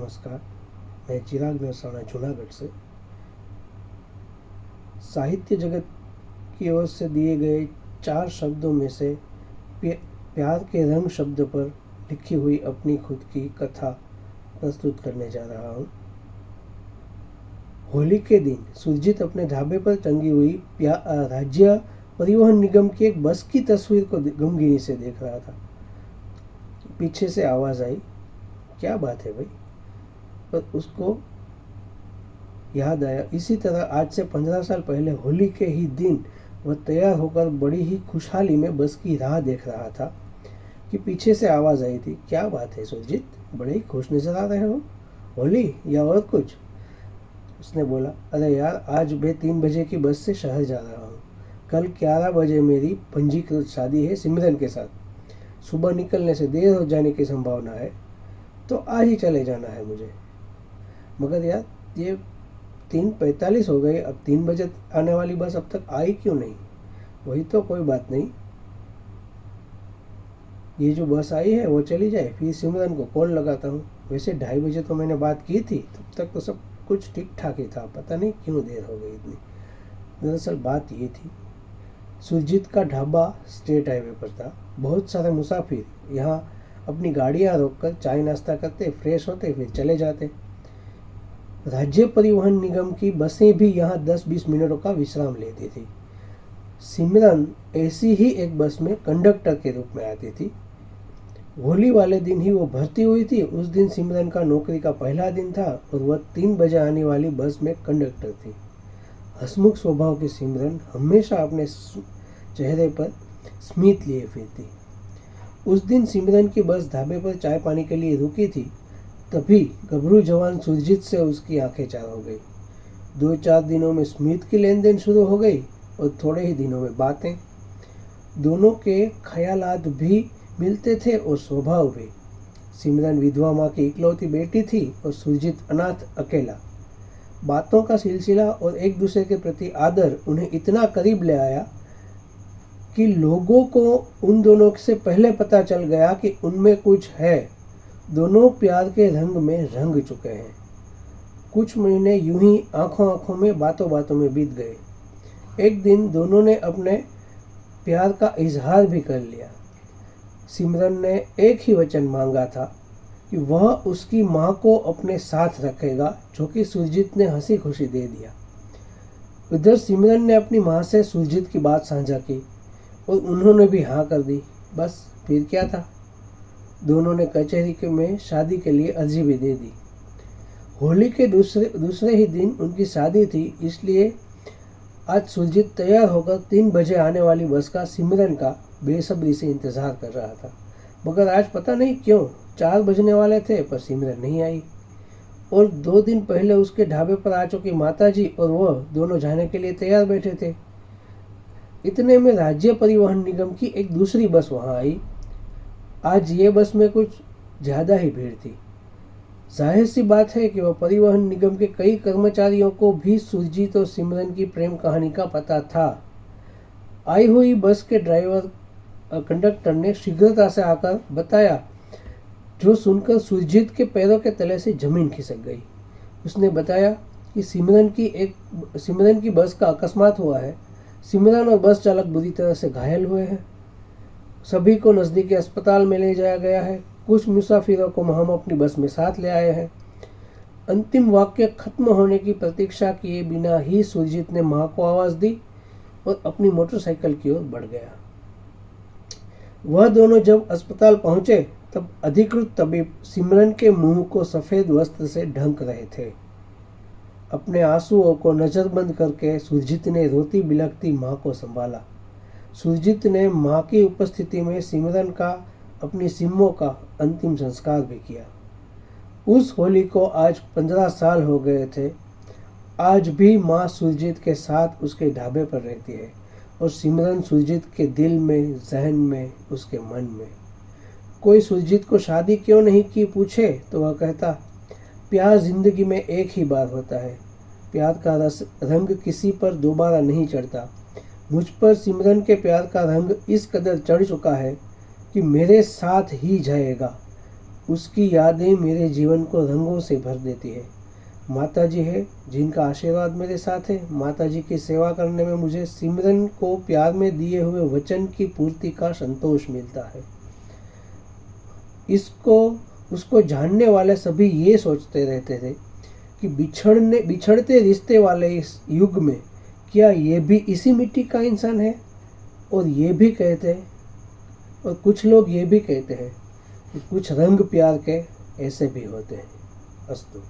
नमस्कार। मैं चिराग नरसाना जूनागढ़ से। साहित्य जगत की ओर से दिए गए 4 शब्दों में से प्यार के रंग शब्द पर लिखी हुई अपनी खुद की कथा प्रस्तुत करने जा रहा हूँ। होली के दिन सुरजीत अपने ढाबे पर टंगी हुई राज्य परिवहन निगम की एक बस की तस्वीर को गमगीनी से देख रहा था। पीछे से आवाज़ आई, क्या बात है भाई। पर उसको याद आया, इसी तरह आज से 15 साल पहले होली के ही दिन वह तैयार होकर बड़ी ही खुशहाली में बस की राह देख रहा था कि पीछे से आवाज़ आई थी, क्या बात है सुरजीत, बड़े ही खुश नजर आ रहे हो, होली या और कुछ। उसने बोला, अरे यार, आज मैं 3 बजे की बस से शहर जा रहा हूँ। कल 11 बजे मेरी पंजीकृत शादी है सिमरन के साथ। सुबह निकलने से देर हो जाने की संभावना है, तो आज ही चले जाना है मुझे। मगर यार, ये 3:45 हो गए, अब 3 बजे आने वाली बस अब तक आई क्यों नहीं? वही तो, कोई बात नहीं, ये जो बस आई है वो चली जाए, फिर सिमरन को कॉल लगाता हूँ। वैसे 2:30 बजे तो मैंने बात की थी, तब तक तो सब कुछ ठीक ठाक ही था, पता नहीं क्यों देर हो गई इतनी। दरअसल बात ये थी, सुरजीत का ढाबा स्टेट हाईवे पर था। बहुत सारे मुसाफिर यहाँ अपनी गाड़ियाँ रोककर चाय नाश्ता करते, फ्रेश होते, फिर चले जाते। राज्य परिवहन निगम की बसें भी यहाँ 10-20 मिनटों का विश्राम लेती थी। सिमरन ऐसी ही एक बस में कंडक्टर के रूप में आती थी। होली वाले दिन ही वो भर्ती हुई थी। उस दिन सिमरन का नौकरी का पहला दिन था और वह 3 बजे आने वाली बस में कंडक्टर थी। हंसमुख स्वभाव की सिमरन हमेशा अपने चेहरे पर स्मित लिए फिरती। उस दिन सिमरन की बस ढाबे पर चाय पानी के लिए रुकी थी। तभी गभरू जवान सुरजीत से उसकी आंखें चार हो गई। 2-4 दिनों में स्मित की लेन देन शुरू हो गई और थोड़े ही दिनों में बातें। दोनों के ख्यालात भी मिलते थे और स्वभाव भी। सिमरन विधवा माँ की इकलौती बेटी थी और सुरजीत अनाथ अकेला। बातों का सिलसिला और एक दूसरे के प्रति आदर उन्हें इतना करीब ले आया कि लोगों को उन दोनों से पहले पता चल गया कि उनमें कुछ है। दोनों प्यार के रंग में रंग चुके हैं। कुछ महीने यूं ही आंखों आंखों में बातों बातों में बीत गए। एक दिन दोनों ने अपने प्यार का इजहार भी कर लिया। सिमरन ने एक ही वचन मांगा था कि वह उसकी माँ को अपने साथ रखेगा, जो कि सुरजीत ने हंसी खुशी दे दिया। उधर सिमरन ने अपनी माँ से सुरजीत की बात साझा की और उन्होंने भी हाँ कर दी। बस फिर क्या था, दोनों ने कचहरी में शादी के लिए अर्जी भी दे दी। होली के दूसरे ही दिन उनकी शादी थी, इसलिए आज सुरजीत तैयार होकर 3 बजे आने वाली बस का सिमरन का बेसब्री से इंतजार कर रहा था। मगर आज पता नहीं क्यों 4 बजने वाले थे पर सिमरन नहीं आई। और 2 दिन पहले उसके ढाबे पर आ चुकी माताजी और वह दोनों जाने के लिए तैयार बैठे थे। इतने में राज्य परिवहन निगम की एक दूसरी बस वहां आई। आज ये बस में कुछ ज्यादा ही भीड़ थी। जाहिर सी बात है कि वह परिवहन निगम के कई कर्मचारियों को भी सुरजीत और सिमरन की प्रेम कहानी का पता था। आई हुई बस के कंडक्टर ने शीघ्रता से आकर बताया, जो सुनकर सुरजीत के पैरों के तले से जमीन खिसक गई। उसने बताया कि सिमरन की बस का अकस्मात हुआ है। सिमरन और बस चालक बुरी तरह से घायल हुए हैं। सभी को नजदीकी अस्पताल में ले जाया गया है। कुछ मुसाफिरों को हम अपनी बस में साथ ले आए हैं। अंतिम वाक्य खत्म होने की प्रतीक्षा किए बिना ही सुरजीत ने माँ को आवाज दी और अपनी मोटरसाइकिल की ओर बढ़ गया। वह दोनों जब अस्पताल पहुंचे तब अधिकृत तबीब सिमरन के मुंह को सफेद वस्त्र से ढक रहे थे। अपने आंसुओं को नजरबंद करके सुरजीत ने रोती बिलखती माँ को संभाला। सुरजीत ने माँ की उपस्थिति में सिमरन का अपनी सिम्मों का अंतिम संस्कार भी किया। उस होली को आज 15 साल हो गए थे। आज भी माँ सुरजीत के साथ उसके ढाबे पर रहती है और सिमरन सुरजीत के दिल में, जहन में, उसके मन में। कोई सुरजीत को शादी क्यों नहीं की पूछे तो वह कहता, प्यार जिंदगी में एक ही बार होता है। प्यार का रंग किसी पर दोबारा नहीं चढ़ता। मुझ पर सिमरन के प्यार का रंग इस कदर चढ़ चुका है कि मेरे साथ ही जाएगा। उसकी यादें मेरे जीवन को रंगों से भर देती है। माता जी है जिनका आशीर्वाद मेरे साथ है। माता जी की सेवा करने में मुझे सिमरन को प्यार में दिए हुए वचन की पूर्ति का संतोष मिलता है। उसको जानने वाले सभी ये सोचते रहते थे कि बिछड़ते रिश्ते वाले इस युग में क्या ये भी इसी मिट्टी का इंसान है। और ये भी कहते हैं, और कुछ लोग ये भी कहते हैं कि कुछ रंग प्यार के ऐसे भी होते हैं। अस्तु।